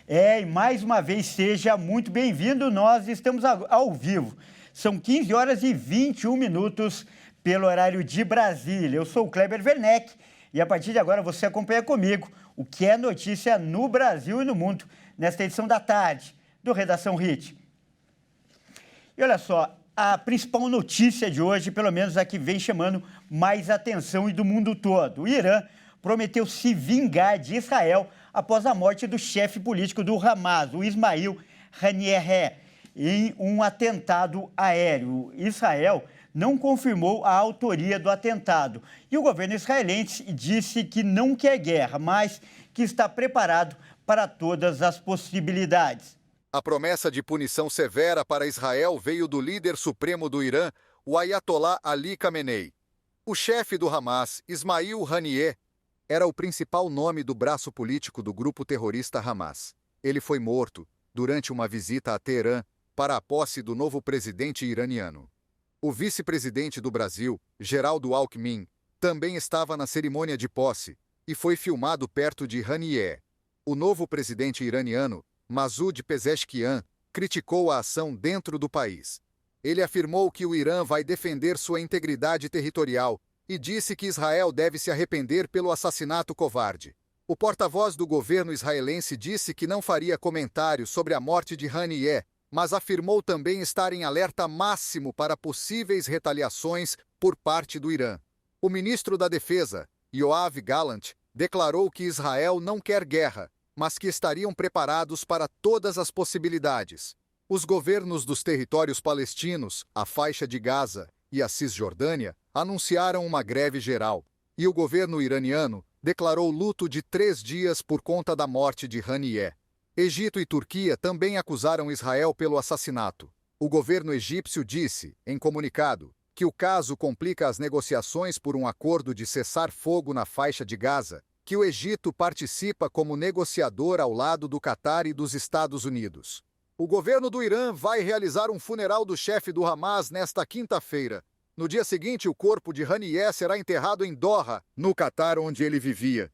E mais uma vez, seja muito bem-vindo. Nós estamos ao vivo. São 15 horas e 21 minutos pelo horário de Brasília. Eu sou o Kleber Werneck e a partir de agora você acompanha comigo o que é notícia no Brasil e no mundo nesta edição da tarde do Redação HIT. E olha só, a principal notícia de hoje, pelo menos a que vem chamando mais atenção e do mundo todo. O Irã prometeu se vingar de Israel após a morte do chefe político do Hamas, o Ismail Haniyeh, em um atentado aéreo. Israel não confirmou a autoria do atentado e o governo israelense disse que não quer guerra, mas que está preparado para todas as possibilidades. A promessa de punição severa para Israel veio do líder supremo do Irã, o Ayatollah Ali Khamenei. O chefe do Hamas, Ismail Haniyeh, era o principal nome do braço político do grupo terrorista Hamas. Ele foi morto durante uma visita a Teherã para a posse do novo presidente iraniano. O vice-presidente do Brasil, Geraldo Alckmin, também estava na cerimônia de posse e foi filmado perto de Haniyeh. O novo presidente iraniano, Masoud Pezeshkian, criticou a ação dentro do país. Ele afirmou que o Irã vai defender sua integridade territorial e disse que Israel deve se arrepender pelo assassinato covarde. O porta-voz do governo israelense disse que não faria comentários sobre a morte de Haniyeh, mas afirmou também estar em alerta máximo para possíveis retaliações por parte do Irã. O ministro da Defesa, Yoav Gallant, declarou que Israel não quer guerra, mas que estariam preparados para todas as possibilidades. Os governos dos territórios palestinos, a faixa de Gaza e a Cisjordânia anunciaram uma greve geral, e o governo iraniano declarou luto de 3 dias por conta da morte de Haniyeh. Egito e Turquia também acusaram Israel pelo assassinato. O governo egípcio disse, em comunicado, que o caso complica as negociações por um acordo de cessar-fogo na faixa de Gaza, que o Egito participa como negociador ao lado do Catar e dos Estados Unidos. O governo do Irã vai realizar um funeral do chefe do Hamas nesta quinta-feira. No dia seguinte, o corpo de Haniyeh será enterrado em Doha, no Catar, onde ele vivia.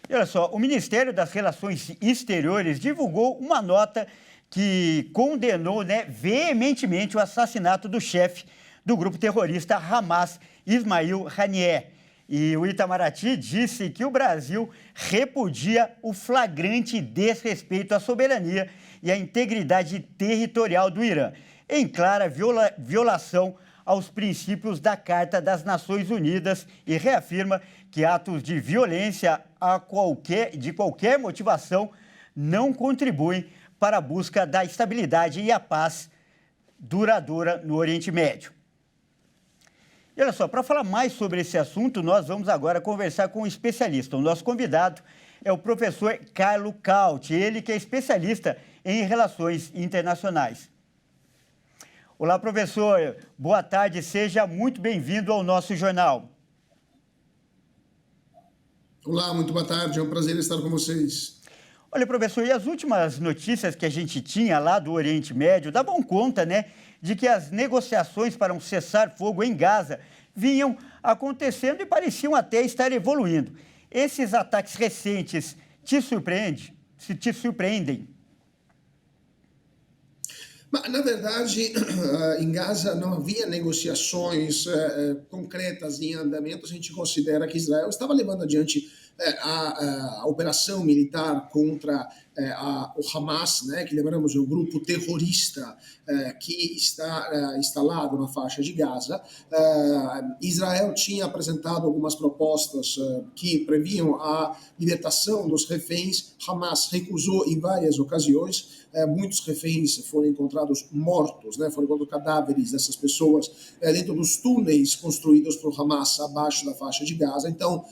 E olha só, o Ministério das Relações Exteriores divulgou uma nota que condenou veementemente o assassinato do chefe do grupo terrorista Hamas, Ismail Haniyeh. E o Itamaraty disse que o Brasil repudia o flagrante desrespeito à soberania e à integridade territorial do Irã, em clara violação aos princípios da Carta das Nações Unidas, e reafirma que atos de violência de qualquer motivação não contribuem para a busca da estabilidade e a paz duradoura no Oriente Médio. E olha só, para falar mais sobre esse assunto, nós vamos agora conversar com um especialista. O nosso convidado é o professor Carlo Cauti, ele que é especialista em relações internacionais. Olá, professor. Boa tarde, seja muito bem-vindo ao nosso jornal. Olá, muito boa tarde, é um prazer estar com vocês. Olha, professor, e as últimas notícias que a gente tinha lá do Oriente Médio davam conta, de que as negociações para um cessar-fogo em Gaza vinham acontecendo e pareciam até estar evoluindo. Esses ataques recentes te surpreendem? Na verdade, em Gaza não havia negociações concretas em andamento. A gente considera que Israel estava levando adiante a operação militar contra o Hamas, que lembramos é um grupo terrorista que está instalado na faixa de Gaza. Israel tinha apresentado algumas propostas que previam a libertação dos reféns. Hamas recusou em várias ocasiões. Muitos reféns foram encontrados mortos, foram encontrados cadáveres dessas pessoas dentro dos túneis construídos por Hamas abaixo da faixa de Gaza. Então,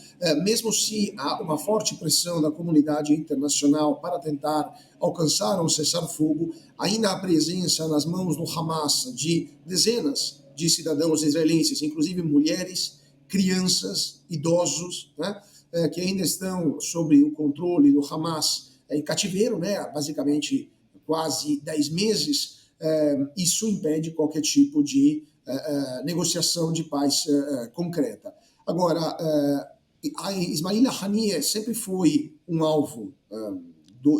mesmo se há uma forte pressão da comunidade internacional para tentar alcançar um cessar-fogo, ainda há presença nas mãos do Hamas de dezenas de cidadãos israelenses, inclusive mulheres, crianças, idosos, que ainda estão sob o controle do Hamas em cativeiro, basicamente quase 10 meses. Isso impede qualquer tipo de negociação de paz concreta. Agora, a Ismail Haniyeh sempre foi um alvo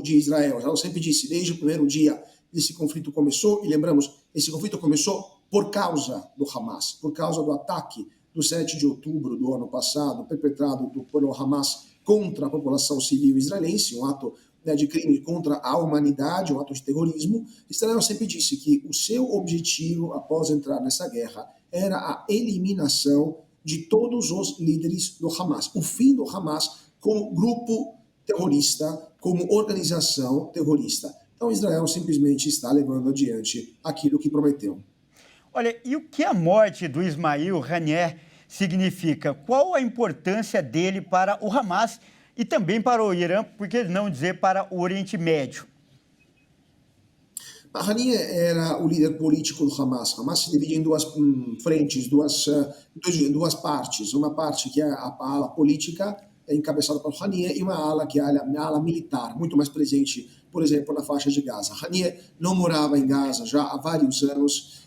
de Israel. Israel sempre disse, desde o primeiro dia esse conflito começou, e lembramos, esse conflito começou por causa do Hamas, por causa do ataque do 7 de outubro do ano passado, perpetrado pelo Hamas contra a população civil israelense, um ato de crime contra a humanidade, um ato de terrorismo. Israel sempre disse que o seu objetivo, após entrar nessa guerra, era a eliminação de todos os líderes do Hamas, o fim do Hamas como grupo terrorista, como organização terrorista. Então Israel simplesmente está levando adiante aquilo que prometeu. Olha, e o que a morte do Ismail Haniyeh significa? Qual a importância dele para o Hamas e também para o Irã, por que não dizer para o Oriente Médio? Haniyeh era o líder político do Hamas. Hamas se divide em duas frentes, duas partes. Uma parte que é a ala política, encabeçada por Haniyeh, e uma ala que é a ala militar, muito mais presente, por exemplo, na faixa de Gaza. Haniyeh não morava em Gaza já há vários anos,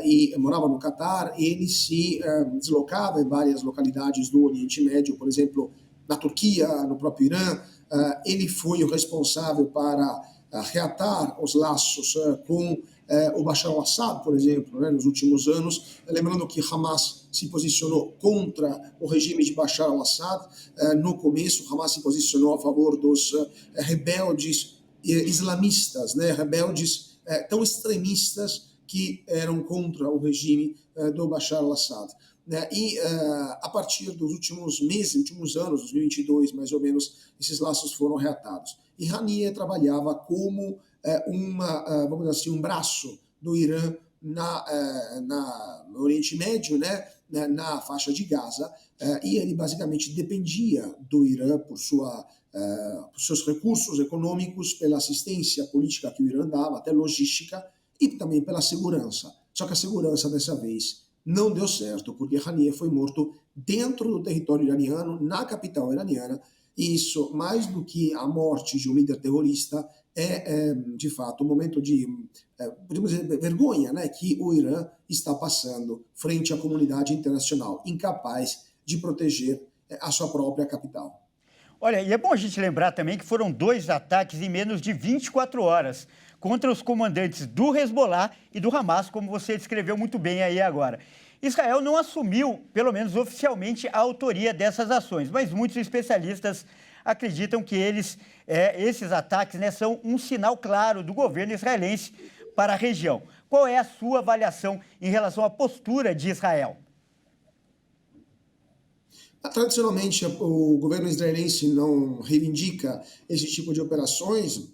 e morava no Catar. Ele se deslocava em várias localidades do Oriente Médio, por exemplo, na Turquia, no próprio Irã. Ele foi o responsável para reatar os laços com o Bashar al-Assad, por exemplo, nos últimos anos. Lembrando que Hamas se posicionou contra o regime de Bashar al-Assad. No começo, Hamas se posicionou a favor dos rebeldes islamistas, rebeldes tão extremistas que eram contra o regime do Bashar al-Assad. E a partir dos últimos meses, últimos anos, 2022 mais ou menos, esses laços foram reatados. E Haniyeh trabalhava como vamos dizer assim, um braço do Irã no Oriente Médio, na faixa de Gaza, e ele basicamente dependia do Irã por seus recursos econômicos, pela assistência política que o Irã dava, até logística, e também pela segurança. Só que a segurança dessa vez não deu certo, porque Haniyeh foi morto dentro do território iraniano, na capital iraniana, e isso, mais do que a morte de um líder terrorista, de fato um momento de, podemos dizer, vergonha, que o Irã está passando frente à comunidade internacional, incapaz de proteger a sua própria capital. Olha, e é bom a gente lembrar também que foram 2 ataques em menos de 24 horas contra os comandantes do Hezbollah e do Hamas, como você descreveu muito bem aí agora. Israel não assumiu, pelo menos oficialmente, a autoria dessas ações, mas muitos especialistas acreditam que esses ataques são um sinal claro do governo israelense para a região. Qual é a sua avaliação em relação à postura de Israel? Tradicionalmente, o governo israelense não reivindica esse tipo de operações.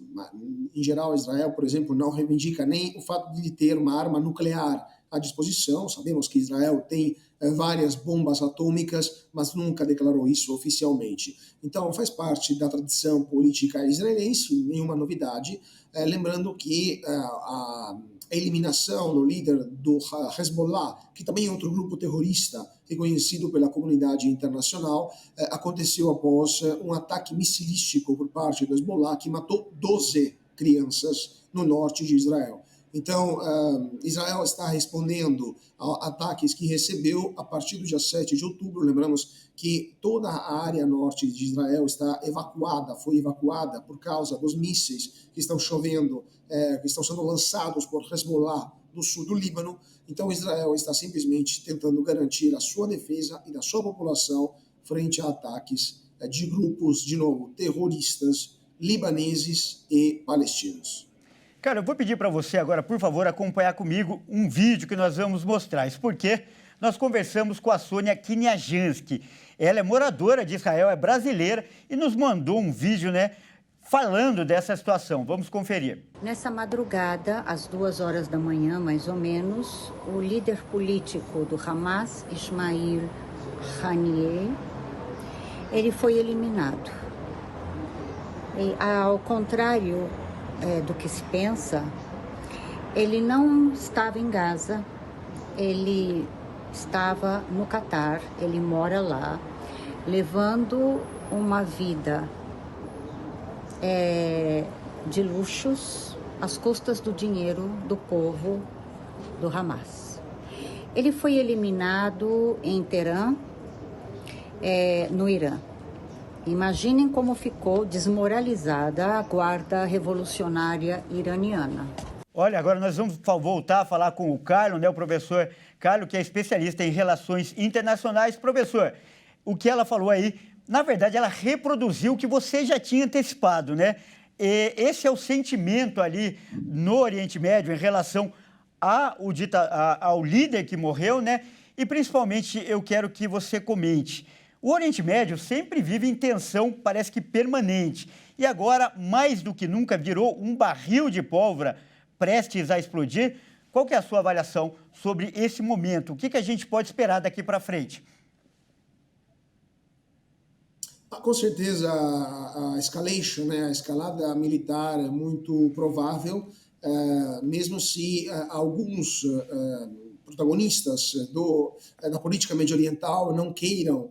Em geral, Israel, por exemplo, não reivindica nem o fato de ter uma arma nuclear à disposição. Sabemos que Israel tem várias bombas atômicas, mas nunca declarou isso oficialmente. Então, faz parte da tradição política israelense, nenhuma novidade. Lembrando que a eliminação do líder do Hezbollah, que também é outro grupo terrorista reconhecido pela comunidade internacional, aconteceu após um ataque missilístico por parte do Hezbollah, que matou 12 crianças no norte de Israel. Então, Israel está respondendo a ataques que recebeu a partir do dia 7 de outubro. Lembramos que toda a área norte de Israel está foi evacuada por causa dos mísseis que estão chovendo, que estão sendo lançados por Hezbollah do sul do Líbano. Então, Israel está simplesmente tentando garantir a sua defesa e da sua população frente a ataques de grupos, de novo, terroristas, libaneses e palestinos. Cara, eu vou pedir para você agora, por favor, acompanhar comigo um vídeo que nós vamos mostrar. Isso porque nós conversamos com a Sônia Kiniajansky. Ela é moradora de Israel, é brasileira e nos mandou um vídeo, falando dessa situação. Vamos conferir. Nessa madrugada, às 2 horas da manhã, mais ou menos, o líder político do Hamas, Ismail Haniyeh, ele foi eliminado. E, ao contrário do que se pensa, ele não estava em Gaza, ele estava no Catar, ele mora lá, levando uma vida de luxos às custas do dinheiro do povo do Hamas. Ele foi eliminado em Teherã, no Irã. Imaginem como ficou desmoralizada a Guarda Revolucionária Iraniana. Olha, agora nós vamos voltar a falar com o Carlos, né, o professor Carlos, que é especialista em relações internacionais. Professor, o que ela falou aí, na verdade, ela reproduziu o que você já tinha antecipado, né? E esse é o sentimento ali no Oriente Médio em relação ao líder que morreu, né? E principalmente eu quero que você comente. O Oriente Médio sempre vive em tensão, parece que permanente. E agora, mais do que nunca, virou um barril de pólvora prestes a explodir. Qual que é a sua avaliação sobre esse momento? O que a gente pode esperar daqui para frente? Com certeza, a escalation, né, a escalada militar é muito provável, mesmo se alguns protagonistas da política medio-oriental não queiram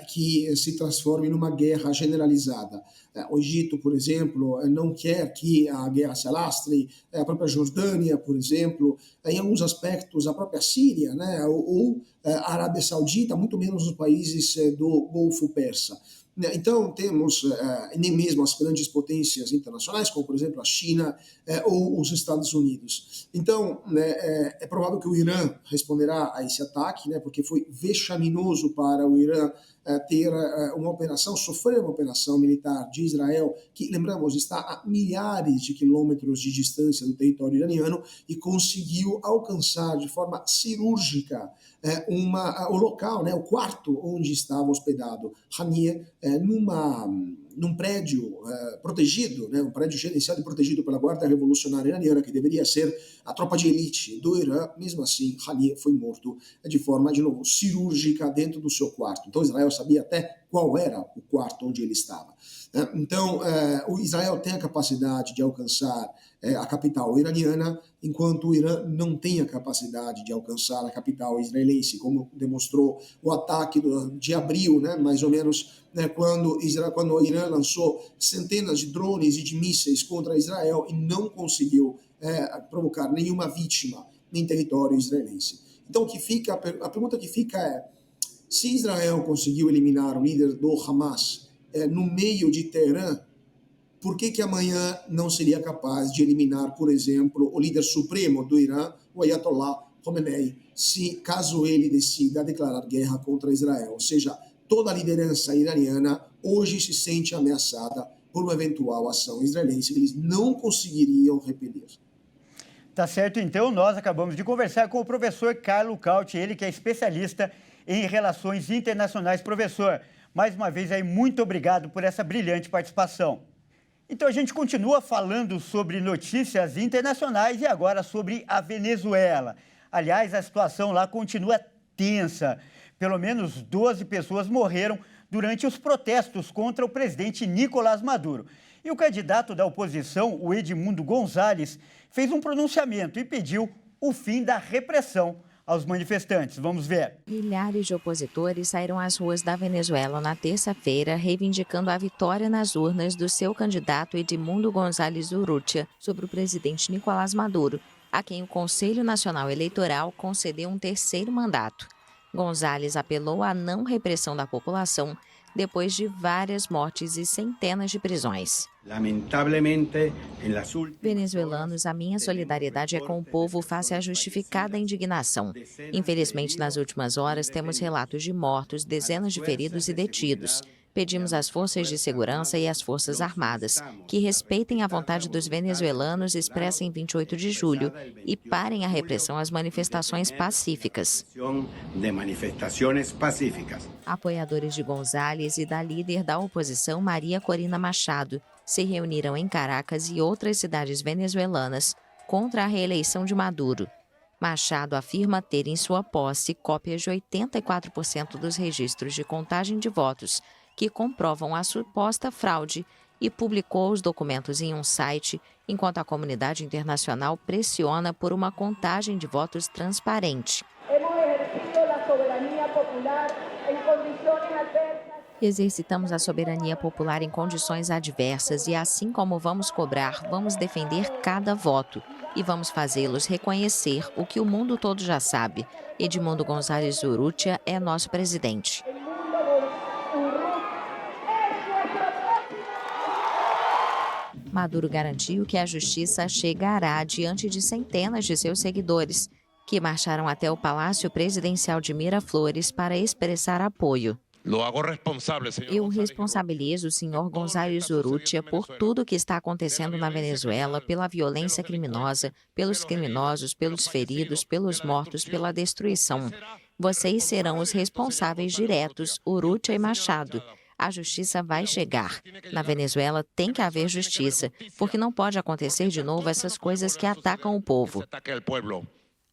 que se transforme numa guerra generalizada. O Egito, por exemplo, não quer que a guerra se alastre, a própria Jordânia, por exemplo, em alguns aspectos, a própria Síria, né, ou a Arábia Saudita, muito menos os países do Golfo Persa. Então, temos nem mesmo as grandes potências internacionais, como, por exemplo, a China ou os Estados Unidos. Então, é provável que o Irã responderá a esse ataque, né, porque foi vexaminoso para o Irã sofrer uma operação militar de Israel, que, lembramos, está a milhares de quilômetros de distância do território iraniano e conseguiu alcançar de forma cirúrgica o local, né, o quarto onde estava hospedado Haniyeh, num prédio protegido, né, um prédio gerenciado e protegido pela Guarda Revolucionária Iraniana, que deveria ser a tropa de elite do Irã. Mesmo assim, Haniyeh foi morto de forma, de novo, cirúrgica dentro do seu quarto. Então, Israel sabia até qual era o quarto onde ele estava. Então, o Israel tem a capacidade de alcançar a capital iraniana, enquanto o Irã não tem a capacidade de alcançar a capital israelense, como demonstrou o ataque de abril, né, mais ou menos, né, quando o Irã lançou centenas de drones e de mísseis contra Israel e não conseguiu provocar nenhuma vítima em território israelense. Então, a pergunta que fica é: se Israel conseguiu eliminar o líder do Hamas no meio de Teherã, por que amanhã não seria capaz de eliminar, por exemplo, o líder supremo do Irã, o Ayatollah Khamenei, caso ele decida declarar guerra contra Israel? Ou seja, toda a liderança iraniana hoje se sente ameaçada por uma eventual ação israelense que eles não conseguiriam repelir. Tá certo, então nós acabamos de conversar com o professor Carlos Cauti, ele que é especialista em relações internacionais. Professor, mais uma vez aí, muito obrigado por essa brilhante participação. Então a gente continua falando sobre notícias internacionais e agora sobre a Venezuela. Aliás, a situação lá continua tensa. Pelo menos 12 pessoas morreram durante os protestos contra o presidente Nicolás Maduro. E o candidato da oposição, o Edmundo González, fez um pronunciamento e pediu o fim da repressão aos manifestantes. Vamos ver. Milhares de opositores saíram às ruas da Venezuela na terça-feira, reivindicando a vitória nas urnas do seu candidato Edmundo González Urrutia sobre o presidente Nicolás Maduro, a quem o Conselho Nacional Eleitoral concedeu um terceiro mandato. González apelou à não repressão da população depois de várias mortes e centenas de prisões. Venezuelanos, a minha solidariedade é com o povo face à justificada indignação. Infelizmente, nas últimas horas, temos relatos de mortos, dezenas de feridos e detidos. Pedimos às forças de segurança e às forças armadas que respeitem a vontade dos venezuelanos expressa em 28 de julho e parem a repressão às manifestações pacíficas. Apoiadores de González e da líder da oposição, Maria Corina Machado, se reuniram em Caracas e outras cidades venezuelanas contra a reeleição de Maduro. Machado afirma ter em sua posse cópias de 84% dos registros de contagem de votos que comprovam a suposta fraude e publicou os documentos em um site, enquanto a comunidade internacional pressiona por uma contagem de votos transparente. Exercitamos a soberania popular em condições adversas e, assim como vamos cobrar, vamos defender cada voto e vamos fazê-los reconhecer o que o mundo todo já sabe. Edmundo González Urrutia é nosso presidente. Maduro garantiu que a justiça chegará diante de centenas de seus seguidores, que marcharam até o Palácio Presidencial de Miraflores para expressar apoio. Eu responsabilizo o senhor González Urrutia por tudo o que está acontecendo na Venezuela, pela violência criminosa, pelos criminosos, pelos feridos, pelos mortos, pela destruição. Vocês serão os responsáveis diretos, Urrutia e Machado. A justiça vai chegar. Na Venezuela tem que haver justiça, porque não pode acontecer de novo essas coisas que atacam o povo.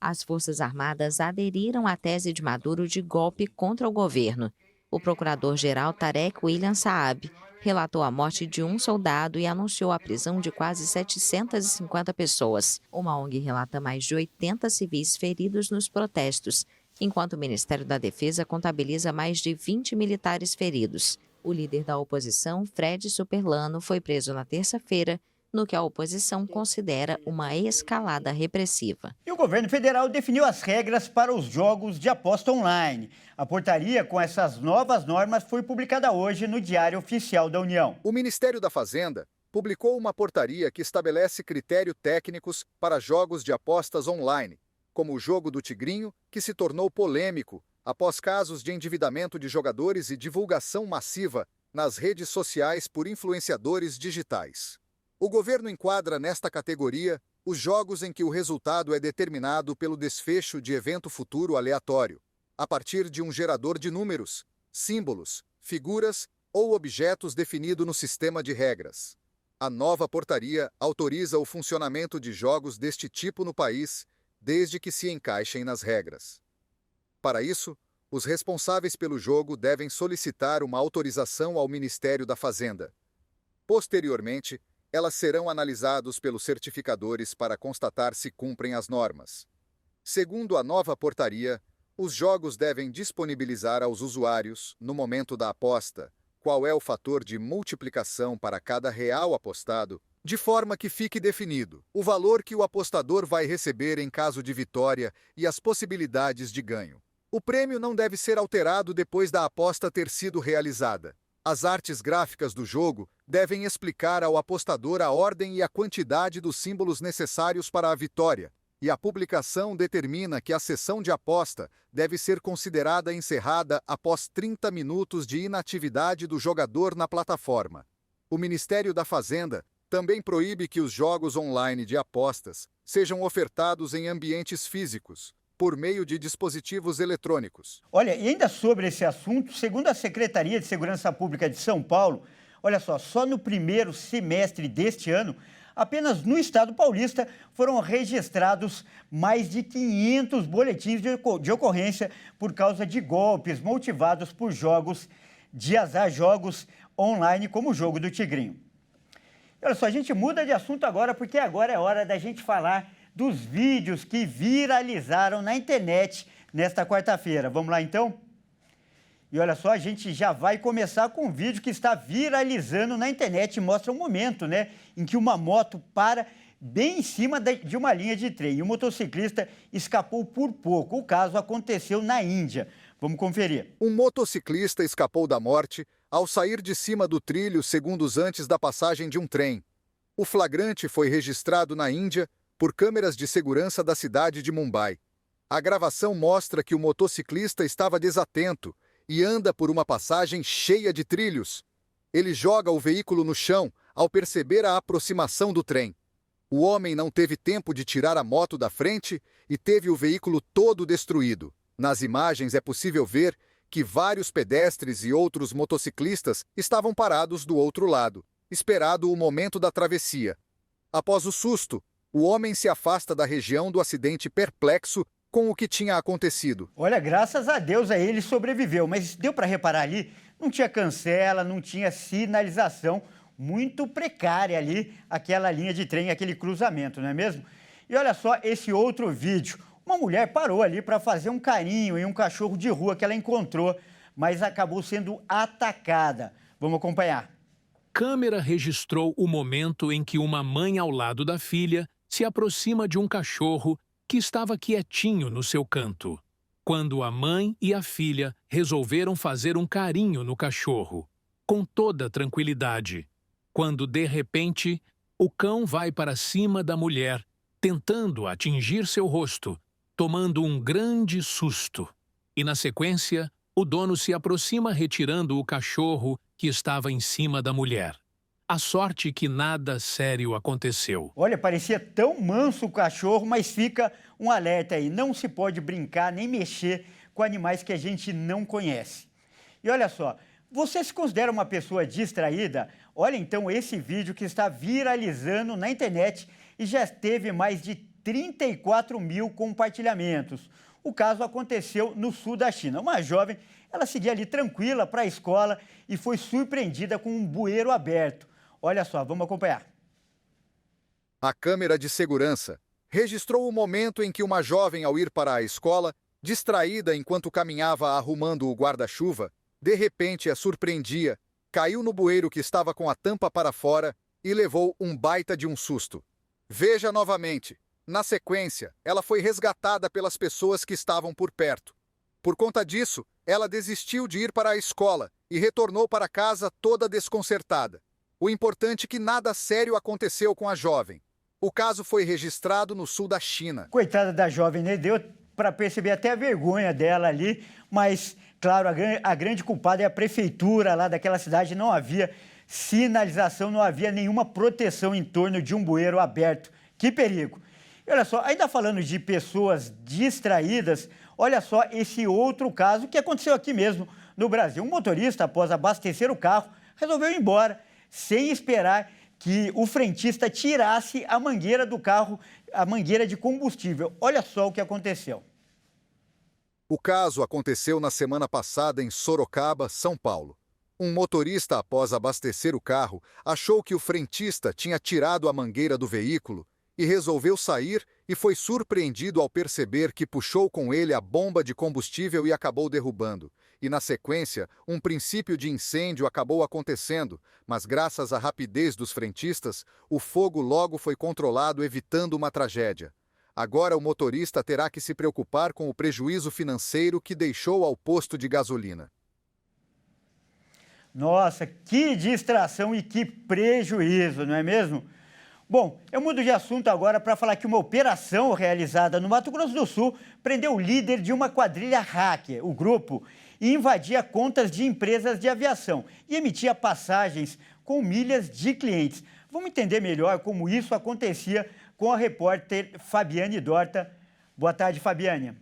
As Forças Armadas aderiram à tese de Maduro de golpe contra o governo. O procurador-geral Tarek William Saab relatou a morte de um soldado e anunciou a prisão de quase 750 pessoas. Uma ONG relata mais de 80 civis feridos nos protestos, enquanto o Ministério da Defesa contabiliza mais de 20 militares feridos. O líder da oposição, Fred Superlano, foi preso na terça-feira, no que a oposição considera uma escalada repressiva. E o governo federal definiu as regras para os jogos de aposta online. A portaria com essas novas normas foi publicada hoje no Diário Oficial da União. O Ministério da Fazenda publicou uma portaria que estabelece critérios técnicos para jogos de apostas online, como o jogo do Tigrinho, que se tornou polêmico após casos de endividamento de jogadores e divulgação massiva nas redes sociais por influenciadores digitais. O governo enquadra nesta categoria os jogos em que o resultado é determinado pelo desfecho de evento futuro aleatório, a partir de um gerador de números, símbolos, figuras ou objetos definido no sistema de regras. A nova portaria autoriza o funcionamento de jogos deste tipo no país, desde que se encaixem nas regras. Para isso, os responsáveis pelo jogo devem solicitar uma autorização ao Ministério da Fazenda. Posteriormente, elas serão analisadas pelos certificadores para constatar se cumprem as normas. Segundo a nova portaria, os jogos devem disponibilizar aos usuários, no momento da aposta, qual é o fator de multiplicação para cada real apostado, de forma que fique definido o valor que o apostador vai receber em caso de vitória e as possibilidades de ganho. O prêmio não deve ser alterado depois da aposta ter sido realizada. As artes gráficas do jogo devem explicar ao apostador a ordem e a quantidade dos símbolos necessários para a vitória, e a publicação determina que a sessão de aposta deve ser considerada encerrada após 30 minutos de inatividade do jogador na plataforma. O Ministério da Fazenda também proíbe que os jogos online de apostas sejam ofertados em ambientes físicos, por meio de dispositivos eletrônicos. Olha, e ainda sobre esse assunto, segundo a Secretaria de Segurança Pública de São Paulo, olha só no primeiro semestre deste ano, apenas no estado paulista foram registrados mais de 500 boletins de ocorrência por causa de golpes motivados por jogos de azar, jogos online como o jogo do Tigrinho. E olha só, a gente muda de assunto agora, porque agora é hora da gente falar dos vídeos que viralizaram na internet nesta quarta-feira. Vamos lá, então? E olha só, a gente já vai começar com um vídeo que está viralizando na internet. Mostra um momento, né, em que uma moto para bem em cima de uma linha de trem. E o motociclista escapou por pouco. O caso aconteceu na Índia. Vamos conferir. Um motociclista escapou da morte ao sair de cima do trilho segundos antes da passagem de um trem. O flagrante foi registrado na Índia por câmeras de segurança da cidade de Mumbai. A gravação mostra que o motociclista estava desatento e anda por uma passagem cheia de trilhos. Ele joga o veículo no chão ao perceber a aproximação do trem. O homem não teve tempo de tirar a moto da frente e teve o veículo todo destruído. Nas imagens é possível ver que vários pedestres e outros motociclistas estavam parados do outro lado, esperado o momento da travessia. Após o susto, o homem se afasta da região do acidente perplexo com o que tinha acontecido. Olha, graças a Deus aí ele sobreviveu, mas deu para reparar ali, não tinha cancela, não tinha sinalização, muito precária ali aquela linha de trem, aquele cruzamento, não é mesmo? E olha só esse outro vídeo. Uma mulher parou ali para fazer um carinho em um cachorro de rua que ela encontrou, mas acabou sendo atacada. Vamos acompanhar. Câmera registrou o momento em que uma mãe ao lado da filha se aproxima de um cachorro que estava quietinho no seu canto, quando a mãe e a filha resolveram fazer um carinho no cachorro, com toda tranquilidade, quando, de repente, O cão vai para cima da mulher, tentando atingir seu rosto, tomando um grande susto. E, na sequência, o dono se aproxima retirando o cachorro que estava em cima da mulher. A sorte que nada sério aconteceu. Olha, parecia tão manso o cachorro, mas fica um alerta aí. Não se pode brincar nem mexer com animais que a gente não conhece. E olha só, você se considera uma pessoa distraída? Olha então esse vídeo que está viralizando na internet e já teve mais de 34 mil compartilhamentos. O caso aconteceu no sul da China. Uma jovem, ela seguia ali tranquila para a escola e foi surpreendida com um bueiro aberto. Olha só, vamos acompanhar. A câmera de segurança registrou o momento em que uma jovem, ao ir para a escola, distraída enquanto caminhava arrumando o guarda-chuva, de repente a surpreendia, caiu no bueiro que estava com a tampa para fora e levou um baita de um susto. Veja novamente. Na sequência, ela foi resgatada pelas pessoas que estavam por perto. Por conta disso, ela desistiu de ir para a escola e retornou para casa toda desconcertada. O importante é que nada sério aconteceu com a jovem. O caso foi registrado no sul da China. Coitada da jovem, né? Deu para perceber até a vergonha dela ali, mas, claro, a grande culpada é a prefeitura lá daquela cidade. Não havia sinalização, não havia nenhuma proteção em torno de um bueiro aberto. Que perigo! E olha só, ainda falando de pessoas distraídas, olha só esse outro caso que aconteceu aqui mesmo no Brasil. Um motorista, após abastecer o carro, resolveu ir embora, sem esperar que o frentista tirasse a mangueira do carro, a mangueira de combustível. Olha só o que aconteceu. O caso aconteceu na semana passada em Sorocaba, São Paulo. Um motorista, após abastecer o carro, achou que o frentista tinha tirado a mangueira do veículo e resolveu sair e foi surpreendido ao perceber que puxou com ele a bomba de combustível e acabou derrubando. E, na sequência, um princípio de incêndio acabou acontecendo, mas graças à rapidez dos frentistas, o fogo logo foi controlado, evitando uma tragédia. Agora o motorista terá que se preocupar com o prejuízo financeiro que deixou ao posto de gasolina. Nossa, que distração e que prejuízo, não é mesmo? Bom, eu mudo de assunto agora para falar que uma operação realizada no Mato Grosso do Sul prendeu o líder de uma quadrilha hacker. O grupo invadia contas de empresas de aviação e emitia passagens com milhas de clientes. Vamos entender melhor como isso acontecia com a repórter Fabiane Dorta. Boa tarde, Fabiane.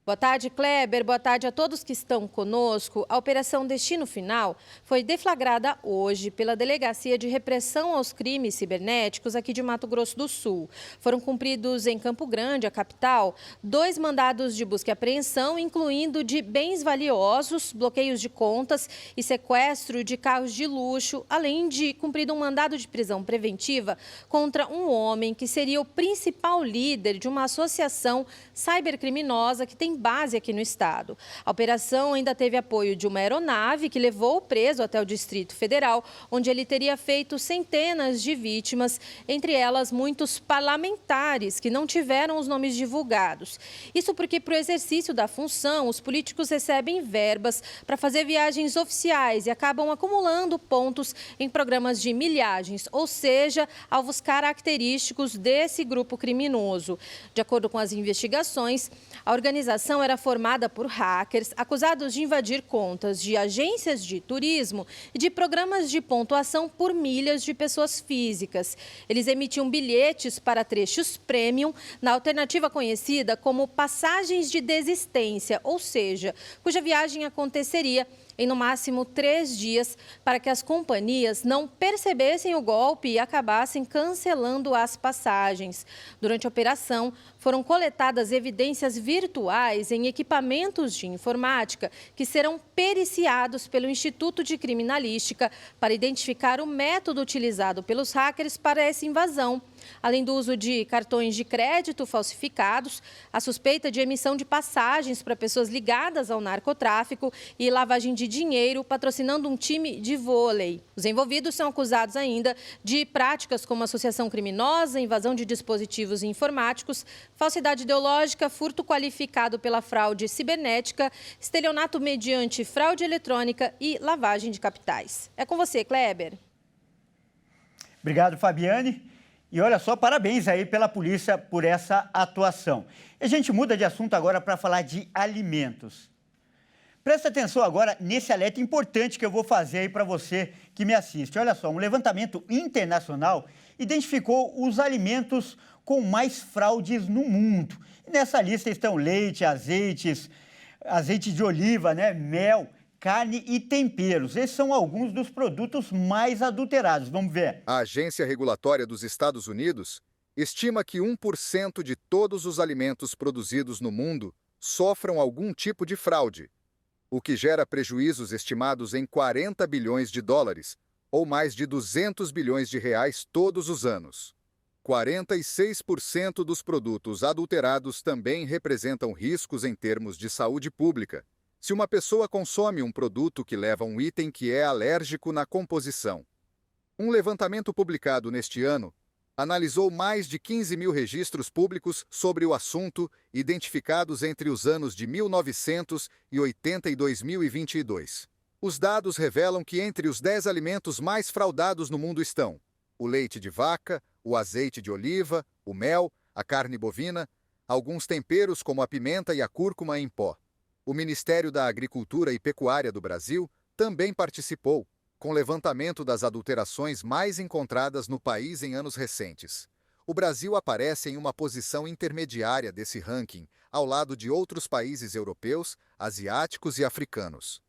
Boa tarde, Kleber. Boa tarde a todos que estão conosco. A Operação Destino Final foi deflagrada hoje pela Delegacia de Repressão aos Crimes Cibernéticos aqui de Mato Grosso do Sul. Foram cumpridos em Campo Grande, a capital, 2 mandados de busca e apreensão, incluindo de bens valiosos, bloqueios de contas e sequestro de carros de luxo, além de cumprido um mandado de prisão preventiva contra um homem que seria o principal líder de uma associação cybercriminosa que tem base aqui no estado. A operação ainda teve apoio de uma aeronave que levou o preso até o Distrito Federal, onde ele teria feito centenas de vítimas, entre elas muitos parlamentares que não tiveram os nomes divulgados. Isso porque, para o exercício da função, os políticos recebem verbas para fazer viagens oficiais e acabam acumulando pontos em programas de milhagens, ou seja, alvos característicos desse grupo criminoso. De acordo com as investigações, a organização era formada por hackers acusados de invadir contas de agências de turismo e de programas de pontuação por milhas de pessoas físicas. Eles emitiam bilhetes para trechos premium na alternativa conhecida como passagens de desistência, ou seja, cuja viagem aconteceria em no máximo 3 dias, para que as companhias não percebessem o golpe e acabassem cancelando as passagens. Durante a operação, foram coletadas evidências virtuais em equipamentos de informática que serão periciados pelo Instituto de Criminalística para identificar o método utilizado pelos hackers para essa invasão. Além do uso de cartões de crédito falsificados, a suspeita de emissão de passagens para pessoas ligadas ao narcotráfico e lavagem de dinheiro patrocinando um time de vôlei. Os envolvidos são acusados ainda de práticas como associação criminosa, invasão de dispositivos informáticos, falsidade ideológica, furto qualificado pela fraude cibernética, estelionato mediante fraude eletrônica e lavagem de capitais. É com você, Kleber. Obrigado, Fabiane. E olha só, parabéns aí pela polícia por essa atuação. E a gente muda de assunto agora para falar de alimentos. Presta atenção agora nesse alerta importante que eu vou fazer aí para você que me assiste. Olha só, um levantamento internacional identificou os alimentos com mais fraudes no mundo. E nessa lista estão leite, azeite de oliva, né, mel, carne e temperos. Esses são alguns dos produtos mais adulterados. Vamos ver. A Agência Regulatória dos Estados Unidos estima que 1% de todos os alimentos produzidos no mundo sofram algum tipo de fraude, o que gera prejuízos estimados em 40 bilhões de dólares, ou mais de 200 bilhões de reais todos os anos. 46% dos produtos adulterados também representam riscos em termos de saúde pública, se uma pessoa consome um produto que leva um item que é alérgico na composição. Um levantamento publicado neste ano analisou mais de 15 mil registros públicos sobre o assunto, identificados entre os anos de 1980 e 2022. Os dados revelam que entre os 10 alimentos mais fraudados no mundo estão o leite de vaca, o azeite de oliva, o mel, a carne bovina, alguns temperos como a pimenta e a cúrcuma em pó. O Ministério da Agricultura e Pecuária do Brasil também participou, com levantamento das adulterações mais encontradas no país em anos recentes. O Brasil aparece em uma posição intermediária desse ranking, ao lado de outros países europeus, asiáticos e africanos.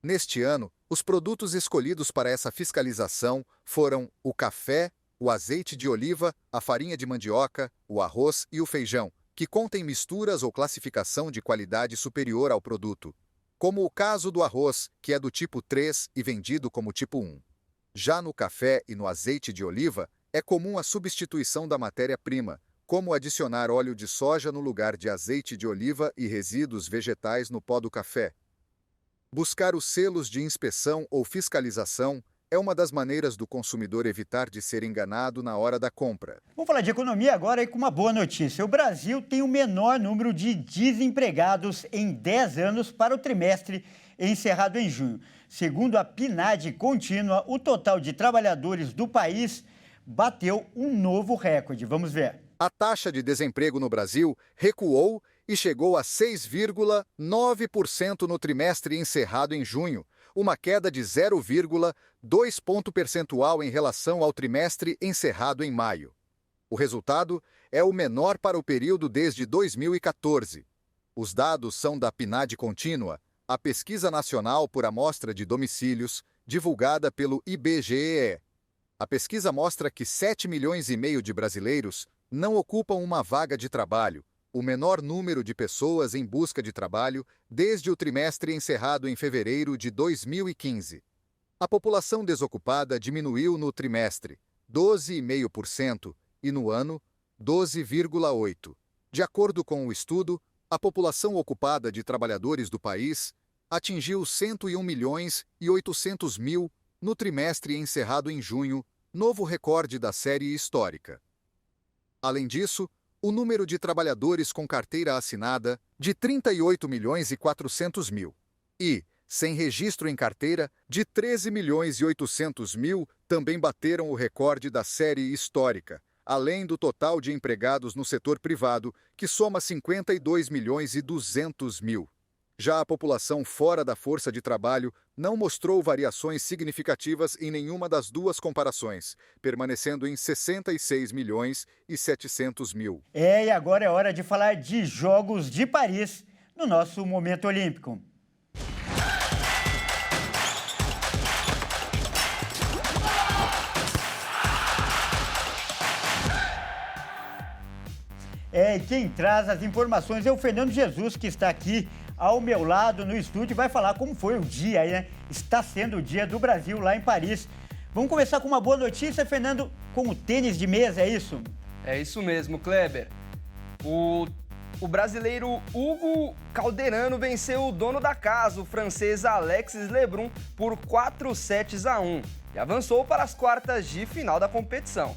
Neste ano, os produtos escolhidos para essa fiscalização foram o café, o azeite de oliva, a farinha de mandioca, o arroz e o feijão, que contêm misturas ou classificação de qualidade superior ao produto, como o caso do arroz, que é do tipo 3 e vendido como tipo 1. Já no café e no azeite de oliva, é comum a substituição da matéria-prima, como adicionar óleo de soja no lugar de azeite de oliva e resíduos vegetais no pó do café. Buscar os selos de inspeção ou fiscalização é uma das maneiras do consumidor evitar de ser enganado na hora da compra. Vamos falar de economia agora e com uma boa notícia. O Brasil tem o menor número de desempregados em 10 anos para o trimestre encerrado em junho. Segundo a PNAD contínua, o total de trabalhadores do país bateu um novo recorde. Vamos ver. A taxa de desemprego no Brasil recuou e chegou a 6,9% no trimestre encerrado em junho, uma queda de 0,2 ponto percentual em relação ao trimestre encerrado em maio. O resultado é o menor para o período desde 2014. Os dados são da PNAD contínua, a Pesquisa Nacional por Amostra de Domicílios, divulgada pelo IBGE. A pesquisa mostra que 7,5 milhões de brasileiros não ocupam uma vaga de trabalho, o menor número de pessoas em busca de trabalho desde o trimestre encerrado em fevereiro de 2015. A população desocupada diminuiu no trimestre 12,5% e no ano 12,8%. De acordo com o estudo, a população ocupada de trabalhadores do país atingiu 101.800.000 no trimestre encerrado em junho, novo recorde da série histórica. Além disso, o número de trabalhadores com carteira assinada de 38.400.000 e, sem registro em carteira, de 13.800.000 também bateram o recorde da série histórica, além do total de empregados no setor privado, que soma 52.200.000. Já a população fora da força de trabalho não mostrou variações significativas em nenhuma das duas comparações, permanecendo em 66.700.000. E agora é hora de falar de Jogos de Paris no nosso Momento Olímpico. E quem traz as informações é o Fernando Jesus, que está aqui ao meu lado no estúdio e vai falar como foi o dia, né? Está sendo o dia do Brasil lá em Paris. Vamos começar com uma boa notícia, Fernando, com o tênis de mesa, é isso? É isso mesmo, Kleber. O brasileiro Hugo Calderano venceu o dono da casa, o francês Alexis Lebrun, por 4-1 e avançou para as quartas de final da competição.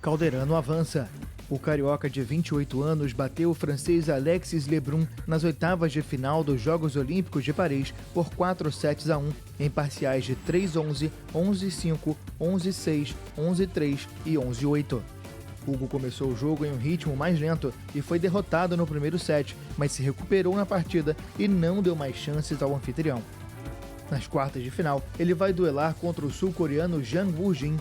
Calderano avança. O carioca de 28 anos bateu o francês Alexis Lebrun nas oitavas de final dos Jogos Olímpicos de Paris por 4-1, em parciais de 3-11, 11-5, 11-6, 11-3 e 11-8. Hugo começou o jogo em um ritmo mais lento e foi derrotado no primeiro set, mas se recuperou na partida e não deu mais chances ao anfitrião. Nas quartas de final, ele vai duelar contra o sul-coreano Jang Woo-jin.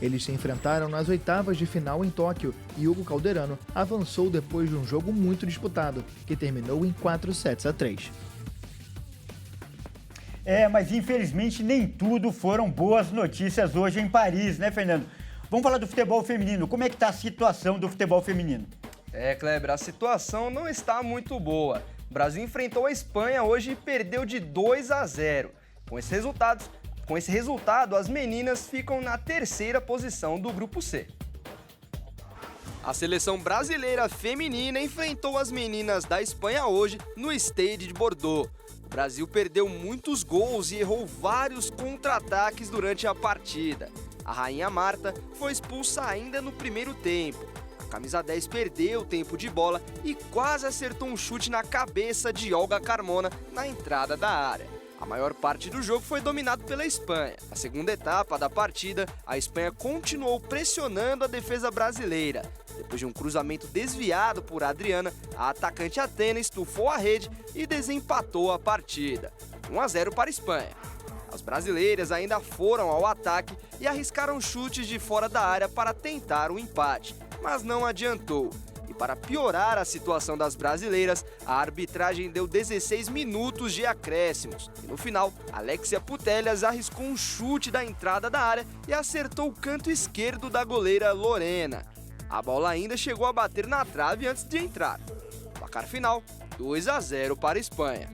Eles se enfrentaram nas oitavas de final em Tóquio e Hugo Calderano avançou depois de um jogo muito disputado, que terminou em 4-3. Mas infelizmente nem tudo foram boas notícias hoje em Paris, né, Fernando? Vamos falar do futebol feminino. Como é que está a situação do futebol feminino? Kleber, a situação não está muito boa. O Brasil enfrentou a Espanha hoje e perdeu de 2-0. Com esse resultado, as meninas ficam na terceira posição do Grupo C. A seleção brasileira feminina enfrentou as meninas da Espanha hoje no Stade de Bordeaux. O Brasil perdeu muitos gols e errou vários contra-ataques durante a partida. A rainha Marta foi expulsa ainda no primeiro tempo. A camisa 10 perdeu o tempo de bola e quase acertou um chute na cabeça de Olga Carmona na entrada da área. A maior parte do jogo foi dominado pela Espanha. Na segunda etapa da partida, a Espanha continuou pressionando a defesa brasileira. Depois de um cruzamento desviado por Adriana, a atacante Atena estufou a rede e desempatou a partida. 1-0 para a Espanha. As brasileiras ainda foram ao ataque e arriscaram chutes de fora da área para tentar o empate, mas não adiantou. E para piorar a situação das brasileiras, a arbitragem deu 16 minutos de acréscimos. E no final, Alexia Putellas arriscou um chute da entrada da área e acertou o canto esquerdo da goleira Lorena. A bola ainda chegou a bater na trave antes de entrar. Placar final, 2-0 para a Espanha.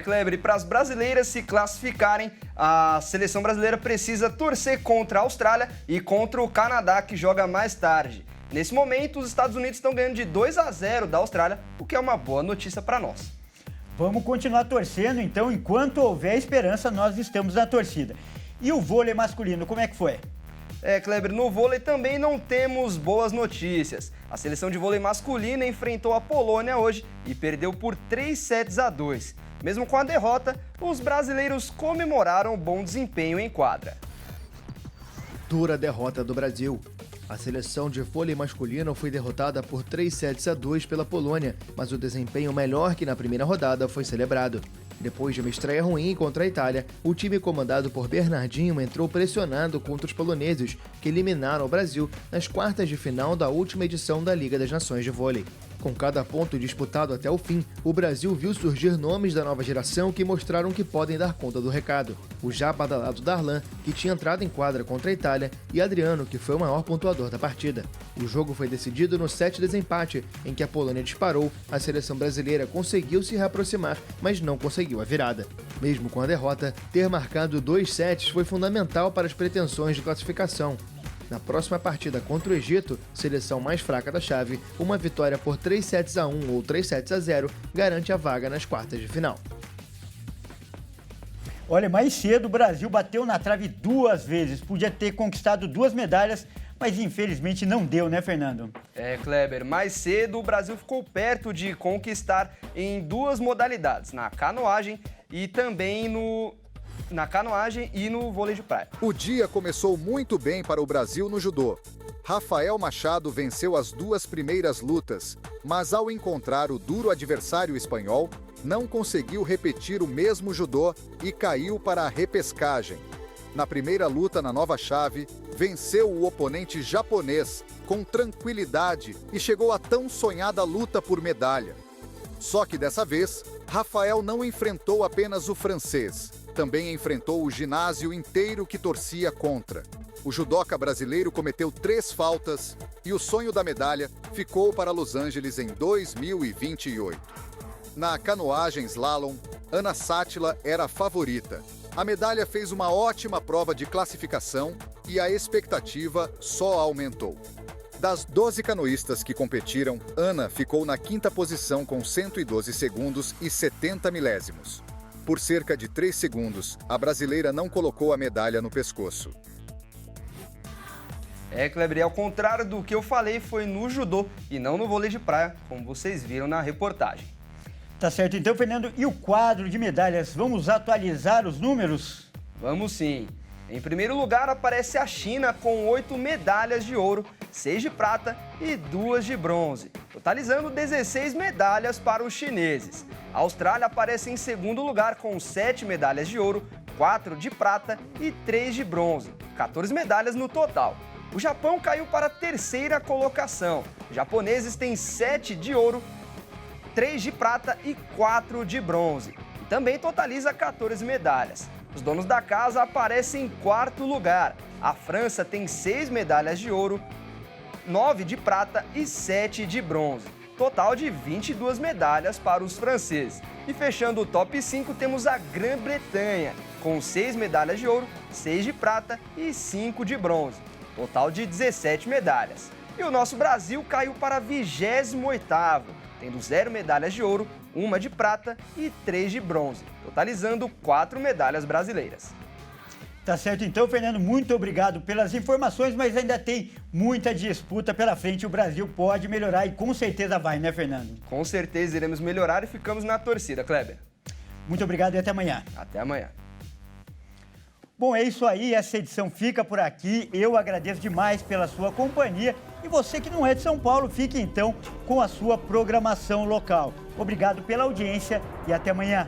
Kleber, e para as brasileiras se classificarem, a seleção brasileira precisa torcer contra a Austrália e contra o Canadá, que joga mais tarde. Nesse momento, os Estados Unidos estão ganhando de 2-0 da Austrália, o que é uma boa notícia para nós. Vamos continuar torcendo, então, enquanto houver esperança, nós estamos na torcida. E o vôlei masculino, como é que foi? Kleber, no vôlei também não temos boas notícias. A seleção de vôlei masculina enfrentou a Polônia hoje e perdeu por 3-2. Mesmo com a derrota, os brasileiros comemoraram o bom desempenho em quadra. Dura derrota do Brasil. A seleção de vôlei masculino foi derrotada por 3-2 pela Polônia, mas o desempenho melhor que na primeira rodada foi celebrado. Depois de uma estreia ruim contra a Itália, o time comandado por Bernardinho entrou pressionado contra os poloneses, que eliminaram o Brasil nas quartas de final da última edição da Liga das Nações de Vôlei. Com cada ponto disputado até o fim, o Brasil viu surgir nomes da nova geração que mostraram que podem dar conta do recado. O já badalado Darlan, que tinha entrado em quadra contra a Itália, e Adriano, que foi o maior pontuador da partida. O jogo foi decidido no set desempate, em que a Polônia disparou, a seleção brasileira conseguiu se reaproximar, mas não conseguiu a virada. Mesmo com a derrota, ter marcado 2 sets foi fundamental para as pretensões de classificação. Na próxima partida contra o Egito, seleção mais fraca da chave, uma vitória por 3-1 ou 3-0 garante a vaga nas quartas de final. Olha, mais cedo o Brasil bateu na trave 2 vezes. Podia ter conquistado 2 medalhas, mas infelizmente não deu, né, Fernando? Kleber, mais cedo o Brasil ficou perto de conquistar em 2 modalidades, na canoagem e também no vôlei de praia. O dia começou muito bem para o Brasil no judô. Rafael Machado venceu as 2 primeiras lutas, mas ao encontrar o duro adversário espanhol, não conseguiu repetir o mesmo judô e caiu para a repescagem. Na primeira luta na nova chave, venceu o oponente japonês com tranquilidade e chegou à tão sonhada luta por medalha. Só que dessa vez, Rafael não enfrentou apenas o francês, também enfrentou o ginásio inteiro que torcia contra. O judoca brasileiro cometeu 3 faltas e o sonho da medalha ficou para Los Angeles em 2028. Na canoagem slalom, Ana Sátila era a favorita. A medalha fez uma ótima prova de classificação e a expectativa só aumentou. Das 12 canoístas que competiram, Ana ficou na 5ª posição com 112 segundos e 70 milésimos. Por cerca de 3 segundos, a brasileira não colocou a medalha no pescoço. Kleber, ao contrário do que eu falei, foi no judô e não no vôlei de praia, como vocês viram na reportagem. Tá certo, então, Fernando. E o quadro de medalhas? Vamos atualizar os números? Vamos sim. Em primeiro lugar aparece a China com 8 medalhas de ouro, 6 de prata e 2 de bronze, totalizando 16 medalhas para os chineses. A Austrália aparece em segundo lugar com 7 medalhas de ouro, 4 de prata e 3 de bronze, 14 medalhas no total. O Japão caiu para a terceira colocação. Os japoneses têm 7 de ouro, 3 de prata e 4 de bronze, e também totaliza 14 medalhas. Os donos da casa aparecem em quarto lugar. A França tem 6 medalhas de ouro, 9 de prata e 7 de bronze. Total de 22 medalhas para os franceses. E fechando o top 5 temos a Grã-Bretanha, com 6 medalhas de ouro, 6 de prata e 5 de bronze. Total de 17 medalhas. E o nosso Brasil caiu para 28º, tendo 0 medalhas de ouro, 1 de prata e 3 de bronze, totalizando 4 medalhas brasileiras. Tá certo então, Fernando, muito obrigado pelas informações, mas ainda tem muita disputa pela frente, o Brasil pode melhorar e com certeza vai, né, Fernando? Com certeza iremos melhorar e ficamos na torcida, Kleber. Muito obrigado e até amanhã. Até amanhã. Bom, é isso aí, essa edição fica por aqui. Eu agradeço demais pela sua companhia e você que não é de São Paulo, fique então com a sua programação local. Obrigado pela audiência e até amanhã.